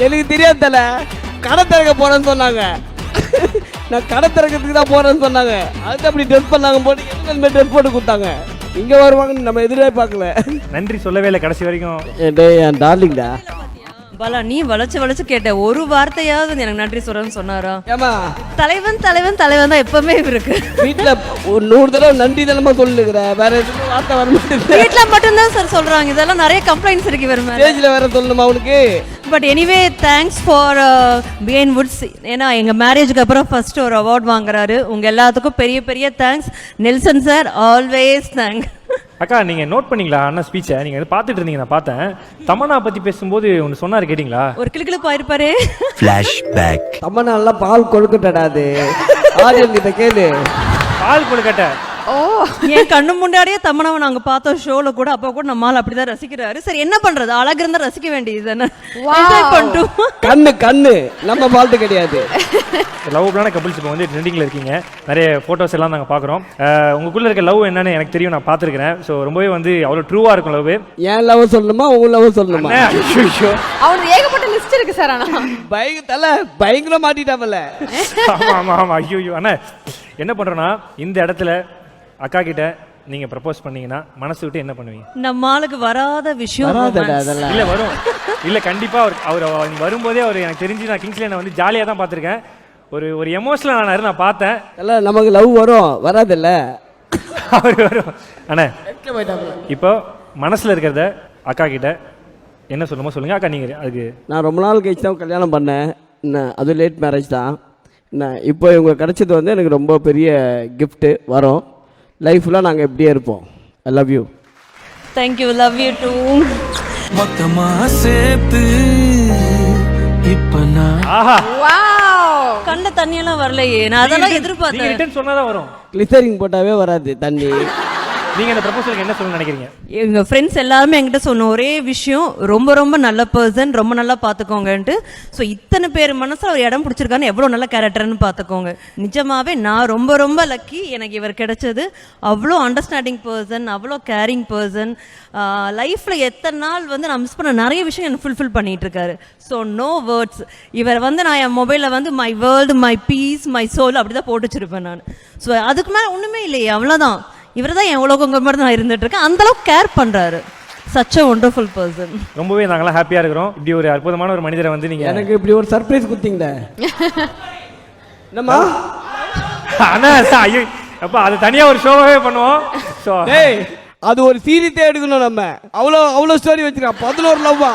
எனக்கு தெரியாது தல, கடை திறக்க போறேன்னு சொன்னாங்க. நான் கடை திறக்கிறதுக்கு தான் போறேன்னு சொன்னாங்க. அதுக்கு அப்படி ட்ரெஸ் பண்ணாங்க, போட்டு எதுக்கு ட்ரெஸ் போட்டு கொடுத்தாங்க. இங்க வருவாங்கன்னு நம்ம எதிர்பார்க்கல. நன்றி சொல்லவே இல்லை கடைசி வரைக்கும். என் டார்லிங்டா பாலா, நீ வளைச்சு கேட்ட ஒரு வார்த்தையாவது எனக்கு நன்றி சொல்றேன்னு சொன்னாரா? ஏமா தலைவன் தலைவன் தலைவன் தான் எப்பவுமே இருக்கு. வீட்டுல ஒரு 100 தடவை நன்றி தனமா சொல்லுகிற, வேற எதுவும் வார்த்தை வர மாட்டேங்குது. வீட்டுல மட்டும்தான் சார் சொல்றாங்க. இதெல்லாம் நிறைய கம்ப்ளைண்ட்ஸ் இருக்கு இவர் மேல. ஸ்டேஜ்ல வேற சொல்லணுமா அவனுக்கு? But anyway thanks for BN woods. ஏன்னா எங்க மேரேஜுக்கு அப்புறம் ஃபர்ஸ்ட் ஒரு அவார்ட் வாங்குறாரு. உங்க எல்லாத்துக்கும் பெரிய பெரிய thanks. Nelson sir always thank. அக்கா நீங்கள் நோட் பண்ணீங்களா அண்ணா ஸ்பீச்சை? நீங்கள் எது பார்த்துட்டு இருந்தீங்க, நான் பார்த்தேன். தமன்னா பற்றி பேசும்போது ஒன்று சொன்னார், கேட்டிங்களா? ஒரு கிளுக்கிழப்பு ஆயிருப்பாரு. ஃப்ளாஷ்பேக். தமன்னா பால் கொழுக்கட்டடாது. ஆரியன் கிட்ட கேளு. பால் கொழுக்கட்டை. ஓ, என் கண்ணு முன்னாடியே தமனாவை நாங்க பார்த்தோம் ஷோல கூட. அப்ப கூட நம்மால் அப்படிதான் ரசிக்கிறாரு. சரி என்ன பண்றது, அழகு இருந்தா ரசிக்க வேண்டியது தானே. என்ஜாய் பண்ணிட்டோம். கண்ணு நம்ம பால்ட்டு கிடையாது. லவ்லான கப்பிள்ஸ் இப்போ வந்து ட்ரெண்டிங்கில் இருக்கீங்க. நிறைய ஃபோட்டோஸ் எல்லாம் நாங்கள் பார்க்குறோம். உங்களுக்குள்ளே இருக்க லவ் என்னன்னு எனக்கு தெரியும், நான் பார்த்துருக்கிறேன். ஸோ ரொம்பவே வந்து அவ்வளோ ட்ரூவாக இருக்கும் லவ். ஏன் லவ் சொல்லணுமா உங்க லவ் சொல்லணுமா? அவனுக்கு ஏகப்பட்ட லிஸ்ட் இருக்கு சார். ஆனா பயங்கர மாட்டிட்டாமல. ஆமாம். ஐயோ அண்ணா என்ன பண்ணுறோன்னா, இந்த இடத்துல அக்கா கிட்ட நீங்க ப்ரப்போஸ் பண்ணீங்கன்னா மனசு விட்டு என்ன பண்ணுவீங்க? நம்ம ஆளுக்கு வராத விஷயம் இல்ல வரும். இல்ல கண்டிப்பா அவர் வரும்போதே அவர் எனக்கு தெரிஞ்சு, நான் கிங்ஸ்லேண்ட் வந்து ஜாலியாக தான் பார்த்துருக்கேன். ஒரு எமோஷனல் ஆனாரு, நான் பார்த்தேன். இல்ல நமக்கு லவ் வரும் வராதில்ல. அவர் வரும். அண்ணா இப்போ மனசுல இருக்கிறத அக்கா கிட்ட என்ன சொல்லுமோ சொல்லுங்க. அக்கா நீங்க அதுக்கு. நான் ரொம்ப நாள் கழிச்சு தான் கல்யாணம் பண்ணேன். என்ன அது லேட் மேரேஜ் தான். என்ன இப்போ இவங்க கிடைச்சது வந்து எனக்கு ரொம்ப பெரிய கிஃப்ட்டு. வரும் லைஃப்லாம் நாங்கள் எப்படியே இருப்போம். I love you. Thank you. Love you too. மொத்தமா சேர்த்து இப்ப நான் கண்ட தண்ணியெல்லாம் வரலையே. நான் அதெல்லாம் எதிர்பார்த்தேன். சொன்னாதான் வரும். கிளிசரிங் போட்டாவே வராது தண்ணி. நீங்க இந்த ப்ரப்போசலுக்கு என்ன சொல்ல நினைக்கிறீங்க? எங்க ஃப்ரெண்ட்ஸ் எல்லாருமே என்கிட்ட சொன்ன ஒரே விஷயம், ரொம்ப ரொம்ப நல்ல பர்சன், ரொம்ப நல்லா பார்த்துக்கோங்கன்ட்டு. ஸோ இத்தனை பேர் மனசில் அவர் இடம் பிடிச்சிருக்கான்னு, எவ்வளோ நல்ல கேரக்டர்னு பார்த்துக்கோங்க. நிஜமாவே நான் ரொம்ப ரொம்ப லக்கி எனக்கு இவர் கிடைச்சது. அவ்வளோ அண்டர்ஸ்டாண்டிங் பர்சன், அவ்வளோ கேரிங் பர்சன். லைஃப்பில் எத்தனை நாள் வந்து நான் மிஸ் பண்ண நிறைய விஷயம் எனக்கு ஃபுல்ஃபில் பண்ணிட்டு இருக்காரு. So no words. இவர் வந்து நான் என் மொபைலில் வந்து my world, my peace, my soul அப்படி தான் போட்டு வச்சிருப்பேன் நான். ஸோ அதுக்கு மேலே ஒன்றுமே இல்லையே, அவ்வளோதான். இவர் தான் என் உலகங்க மாதிரி நான் இருந்துட்டு இருக்கேன். அந்த அளவுக்கு கேர் பண்றாரு. Such a wonderful person. ரொம்பவே நாங்களாம் ஹாப்பியா இருக்கிறோம். இப்படி ஒரு அற்புதமான ஒரு மனிதரை வந்து நீங்க எனக்கு இப்படி ஒரு சர்ப்ரைஸ் கொடுத்தீங்களே. என்னம்மா அண்ணா ஐயோ அப்பா, அது தனியா ஒரு ஷோவே பண்ணுவோம். ஸோ அது ஒரு சீரியஸே எடுக்கணும் நம்ம. அவ்வளோ ஸ்டோரி வச்சிருக்கோம். 11 லவ்வா